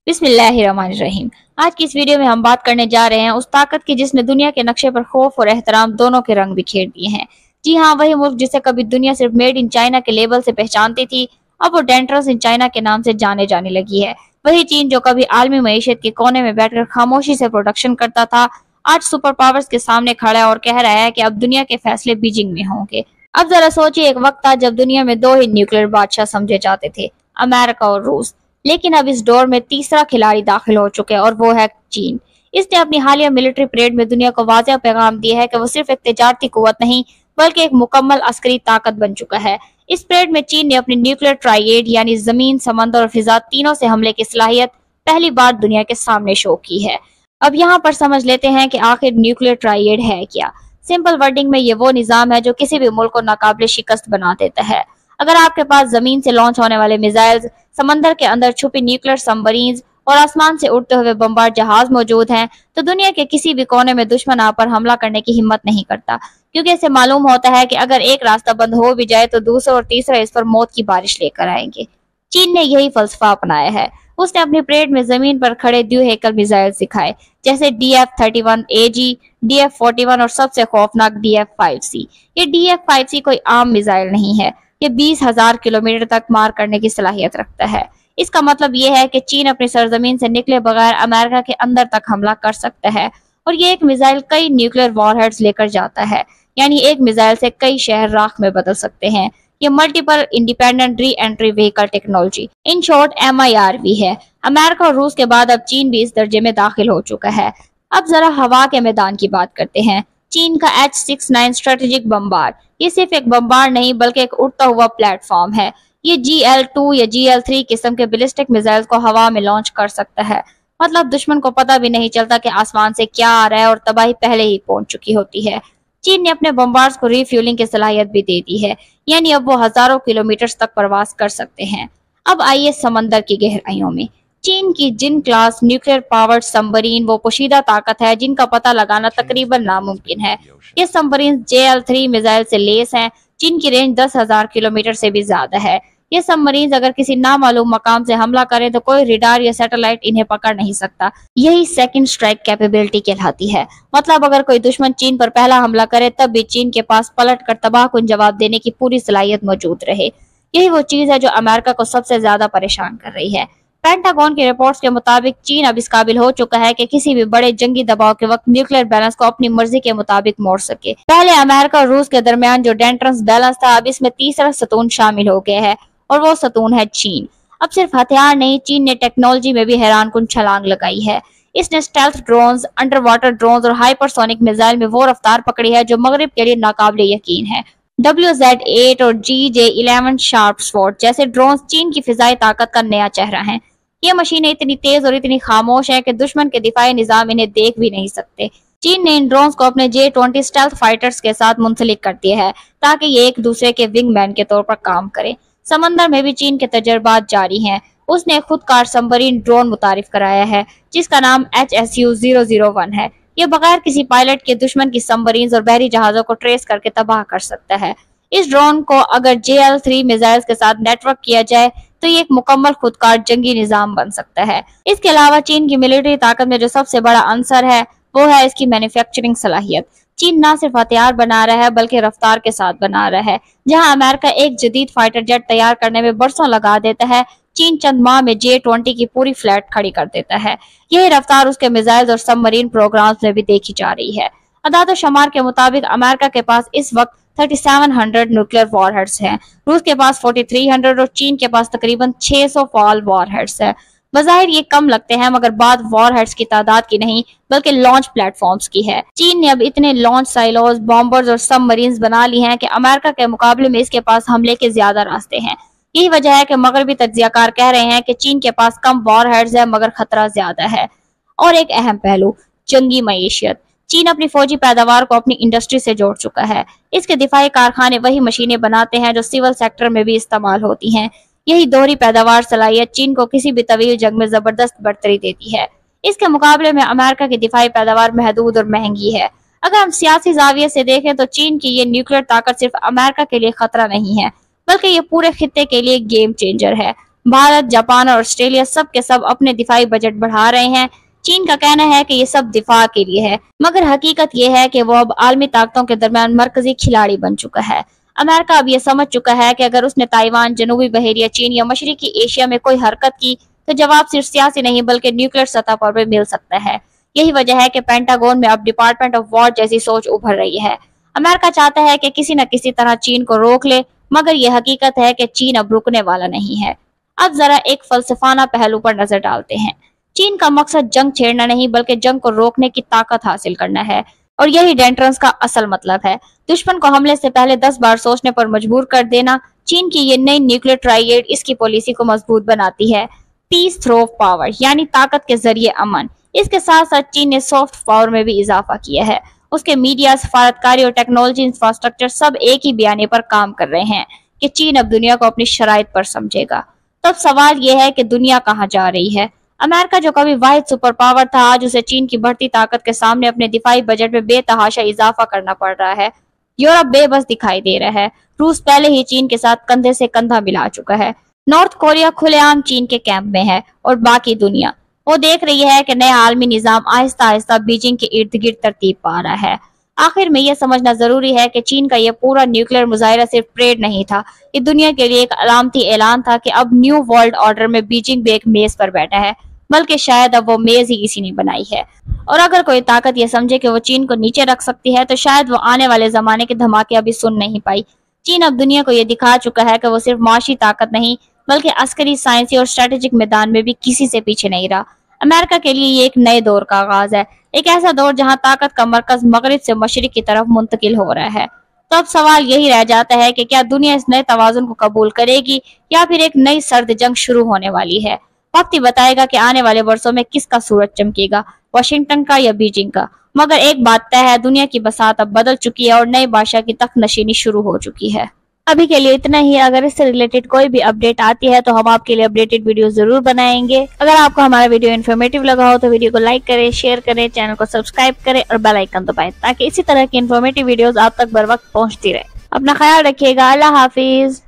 बिस्मिल्लाहिर्रहमानिर्रहीम। आज की इस वीडियो में हम बात करने जा रहे हैं उस ताकत की जिसने दुनिया के नक्शे पर खौफ और एहतराम दोनों के रंग बिखेर दिए हैं। जी हाँ, वही मुल्क जिसे कभी दुनिया सिर्फ मेड इन चाइना के लेबल से पहचानती थी, अब वो डेंटर्स इन चाइना के नाम से जाने जाने लगी है। वही चीन जो कभी आलमी मईशत के कोने में बैठकर खामोशी से प्रोडक्शन करता था, आज सुपर पावर्स के सामने खड़ा है और कह रहा है कि अब दुनिया के फैसले बीजिंग में होंगे। अब जरा सोचिए, एक वक्त था जब दुनिया में दो ही न्यूक्लियर बादशाह समझे जाते थे, अमेरिका और रूस। लेकिन अब इस दौर में तीसरा खिलाड़ी दाखिल हो चुके हैं और वो है चीन। इसने अपनी हालिया मिलिट्री परेड में दुनिया को वाज़ेह पैगाम दिया है कि वो सिर्फ एक तिजारती कुव्वत नहीं बल्कि एक मुकम्मल अस्करी ताकत बन चुका है। इस परेड में चीन ने अपनी न्यूक्लियर ट्राइएड यानी जमीन, समंदर और फिजा तीनों से हमले की सलाहियत पहली बार दुनिया के सामने शो की है। अब यहाँ पर समझ लेते हैं कि आखिर न्यूक्लियर ट्राइएड है क्या। सिंपल वर्डिंग में ये वो निजाम है जो किसी भी मुल्क को नाकाबिले शिकस्त बना देता है। अगर आपके पास जमीन से लॉन्च होने वाले मिसाइल्स, समंदर के अंदर छुपी न्यूक्लियर सबमरीन्स और आसमान से उड़ते हुए बमबार जहाज मौजूद हैं, तो दुनिया के किसी भी कोने में दुश्मन आप पर हमला करने की हिम्मत नहीं करता, क्योंकि इसे मालूम होता है कि अगर एक रास्ता बंद हो भी जाए तो दूसरा और तीसरा इस पर मौत की बारिश लेकर आएंगे। चीन ने यही फलसफा अपनाया है। उसने अपनी परेड में जमीन पर खड़े द्विहेकल मिसाइल दिखाए, जैसे DF-31AG, DF-41 और सबसे खौफनाक DF-5C। ये DF-5C कोई आम मिसाइल नहीं है, ये 20,000 किलोमीटर तक मार करने की सलाहियत रखता है। इसका मतलब ये है कि चीन अपनी सरजमीन से निकले बगैर अमेरिका के अंदर तक हमला कर सकता है, और ये एक मिसाइल कई न्यूक्लियर वॉरहेड्स लेकर जाता है, यानी एक मिसाइल से कई शहर राख में बदल सकते हैं। ये multiple independent re entry vehicle technology, in short MIRV है। अमेरिका और रूस के बाद अब चीन भी इस दर्जे में दाखिल हो चुका है। अब जरा हवा के मैदान की बात करते हैं। चीन का H-69 स्ट्रेटेजिक बमबार, ये सिर्फ एक बमबार नहीं बल्कि एक उड़ता हुआ प्लेटफॉर्म है। ये GL-2 या GL-3 किस्म के बैलिस्टिक मिसाइल को हवा में लॉन्च कर सकता है। मतलब दुश्मन को पता भी नहीं चलता कि आसमान से क्या आ रहा है और तबाही पहले ही पहुंच चुकी होती है। चीन ने अपने बमबार्स को रिफ्यूलिंग की सलाहियत भी दे दी है, यानी अब वो हजारों किलोमीटर तक परवास कर सकते हैं। अब आइए समंदर की गहराइयों में। चीन की जिन क्लास न्यूक्लियर पावर्ड सबमरीन वो पोशीदा ताकत है जिनका पता लगाना तकरीबन नामुमकिन है। ये सबमरीन JL-3 मिसाइल से लेस हैं, जिनकी रेंज 10,000 किलोमीटर से भी ज्यादा है। ये सबमरीन अगर किसी नामालूम मकाम से हमला करें तो कोई रिडार या सैटेलाइट इन्हें पकड़ नहीं सकता। यही सेकंड स्ट्राइक कैपेबिलिटी कहलाती है। मतलब अगर कोई दुश्मन चीन पर पहला हमला करे तब भी चीन के पास पलट कर तबाहकुन जवाब देने की पूरी सलाहियत मौजूद रहे। यही वो चीज है जो अमेरिका को सबसे ज्यादा परेशान कर रही है। पेंटागन की रिपोर्ट्स के मुताबिक चीन अब इस काबिल हो चुका है कि किसी भी बड़े जंगी दबाव के वक्त न्यूक्लियर बैलेंस को अपनी मर्जी के मुताबिक मोड़ सके। पहले अमेरिका और रूस के दरमियान जो डेंटर्स बैलेंस था, अब इसमें तीसरा सतून शामिल हो गया है, और वो सतून है चीन। अब सिर्फ हथियार नहीं, चीन ने टेक्नोलॉजी में भी हैरानकुन छलांग लगाई है। इसने stealth drones, under water drones और हाइपरसोनिक मिसाइल में वो रफ्तार पकड़ी है जो मगरिब के लिए नाकाबिले यकीन है। WZ-8 और GJ-11 शार्प स्वॉर्ड जैसे ड्रोन्स चीन की फिजाई ताकत का नया चेहरा हैं। ये मशीनें इतनी तेज और इतनी खामोश हैं कि दुश्मन के दिफाई निजाम इन्हें देख भी नहीं सकते। चीन ने इन ड्रोन्स को अपने J-20 स्टेल्थ फाइटर्स के साथ मुंसलिक कर दिया है ताकि ये एक दूसरे के विंगमैन के तौर पर काम करें। समंदर में भी चीन के तजर्बात जारी हैं। उसने खुदकार सबमरीन ड्रोन मुतारिफ कराया है जिसका नाम HSU-001 है। ये बगैर किसी पायलट के दुश्मन की सबमरीन्स और बहरी जहाजों को ट्रेस करके तबाह कर सकता है। इस ड्रोन को अगर JL-3 मिसाइल्स के साथ नेटवर्क किया जाए तो ये एक मुकम्मल खुदकार जंगी निजाम बन सकता है। इसके अलावा चीन की मिलिट्री ताकत में जो सबसे बड़ा अंसर है वो है इसकी मैन्युफैक्चरिंग सलाहियत। चीन न सिर्फ हथियार बना रहा है बल्कि रफ्तार के साथ बना रहा है। जहां अमेरिका एक जदीद फाइटर जेट तैयार करने में बरसों लगा देता है, चीन चंद माह में J-20 की पूरी फ्लैट खड़ी कर देता है। यही रफ्तार उसके मिसाइल्स और सबमरीन प्रोग्राम्स में भी देखी जा रही है। अदाद शुमार के मुताबिक अमेरिका के पास इस वक्त 3700 न्यूक्लियर वॉरहेड्स हैं, रूस के पास 4300 और चीन के पास तकरीबन 600 फॉल वॉरहेड्स है। बज़ाहिर ये कम लगते हैं मगर बात वॉरहेड्स की तादाद की नहीं बल्कि लॉन्च प्लेटफॉर्म्स की है। चीन ने अब इतने लॉन्च साइलोज, बॉम्बर्स और सबमरीन्स बना ली हैं कि अमेरिका के मुकाबले में इसके पास हमले के ज्यादा रास्ते हैं। यही वजह है कि मगरबी तज्जियाकार कह रहे हैं कि चीन के पास कम वॉरहेड्स है मगर खतरा ज्यादा है। और एक अहम पहलू, जंगी मईशियत। चीन अपनी फौजी पैदावार को अपनी इंडस्ट्री से जोड़ चुका है। इसके दिफाई कारखाने वही मशीनें बनाते हैं जो सिविल सेक्टर में भी इस्तेमाल होती हैं। यही दोहरी पैदावार सलाहियत चीन को किसी भी तवील जंग में जबरदस्त बढ़तरी देती है। इसके मुकाबले में अमेरिका की दिफाई पैदावार महदूद और महंगी है। अगर हम सियासी जाविये से देखें तो चीन की ये न्यूक्लियर ताकत सिर्फ अमेरिका के लिए खतरा नहीं है बल्कि ये पूरे खित्ते के लिए गेम चेंजर है। भारत, जापान और ऑस्ट्रेलिया सब के सब अपने दिफाई बजट बढ़ा रहे हैं। चीन का कहना है कि ये सब दिफा के लिए है, मगर हकीकत ये है कि वो अब आलमी ताकतों के दरमियान मरकजी खिलाड़ी बन चुका है। अमेरिका अब ये समझ चुका है कि अगर उसने ताइवान, जनूबी बहरिया चीन या मशरकी एशिया में कोई हरकत की तो जवाब सिर्फ सियासी नहीं बल्कि न्यूक्लियर सतह पर भी मिल सकता है। यही वजह है कि पेंटागन में अब डिपार्टमेंट ऑफ वॉर जैसी सोच उभर रही है। अमेरिका चाहता है कि किसी न किसी तरह चीन को रोक ले, मगर यह हकीकत है कि चीन अब रुकने वाला नहीं है। अब जरा एक फलसफाना पहलू पर नजर डालते हैं। चीन का मकसद जंग छेड़ना नहीं बल्कि जंग को रोकने की ताकत हासिल करना है, और यही डेंट्रेंस का असल मतलब है। दुश्मन को हमले से पहले 10 बार सोचने पर मजबूर कर देना। चीन की ये नई न्यूक्लियर ट्राइएड इसकी पॉलिसी को मजबूत बनाती है। पीस थ्रू पावर यानी ताकत के जरिए अमन। इसके साथ साथ चीन ने सॉफ्ट पावर में भी इजाफा किया है। उसके मीडिया, सफारतकारी और टेक्नोलॉजी इंफ्रास्ट्रक्चर सब एक ही बयाने पर काम कर रहे हैं कि चीन अब दुनिया को अपनी शराइत पर समझेगा। तब सवाल यह है कि दुनिया कहाँ जा रही है। अमेरिका जो कभी वाहिद सुपर पावर था, आज उसे चीन की बढ़ती ताकत के सामने अपने दिफाई बजट में बेतहाशा इजाफा करना पड़ रहा है। यूरोप बेबस दिखाई दे रहा है। रूस पहले ही चीन के साथ कंधे से कंधा मिला चुका है। नॉर्थ कोरिया खुलेआम चीन के कैंप में है, और बाकी दुनिया वो देख रही है कि नया आलमी निजाम आहिस्ता आहिस्ता बीजिंग के इर्द गिर्द तरतीब पा रहा है। आखिर में यह समझना जरूरी है कि चीन का यह पूरा न्यूक्लियर मुजाहिरा सिर्फ परेड नहीं था, ये दुनिया के लिए एक अलामती ऐलान था कि अब न्यू वर्ल्ड ऑर्डर में बीजिंग भी एक मेज पर बैठा है, बल्कि शायद अब वो मेज ही किसी ने बनाई है। और अगर कोई ताकत ये समझे कि वो चीन को नीचे रख सकती है तो शायद वो आने वाले जमाने के धमाके अभी सुन नहीं पाई। चीन अब दुनिया को ये दिखा चुका है कि वो सिर्फ माशी ताकत नहीं बल्कि अस्करी, साइंसी और स्ट्रेटेजिक मैदान में भी किसी से पीछे नहीं रहा। अमेरिका के लिए ये एक नए दौर का आगाज है, एक ऐसा दौर जहां ताकत का मरकज मगरिब से मशरिक की तरफ मुंतकिल हो रहा है। तो अब सवाल यही रह जाता है कि क्या दुनिया इस नए तवाजुन को कबूल करेगी या फिर एक नई सर्द जंग शुरू होने वाली है। वक्त ही बताएगा कि आने वाले वर्षों में किसका सूरज चमकेगा, वाशिंगटन का या बीजिंग का। मगर एक बात तय है, दुनिया की बसात अब बदल चुकी है और नए बादशाह की तख्त नशीनी शुरू हो चुकी है। अभी के लिए इतना ही। अगर इससे रिलेटेड कोई भी अपडेट आती है तो हम आपके लिए अपडेटेड वीडियो जरूर बनाएंगे। अगर आपको हमारा वीडियो इन्फॉर्मेटिव लगा हो तो वीडियो को लाइक करें, शेयर करें, चैनल को सब्सक्राइब करें और बेल आइकन दबाएं ताकि इसी तरह की इन्फॉर्मेटिव वीडियोस आप तक बर वक्त पहुंचती रहे। अपना ख्याल रखिएगा। अल्लाह हाफिज।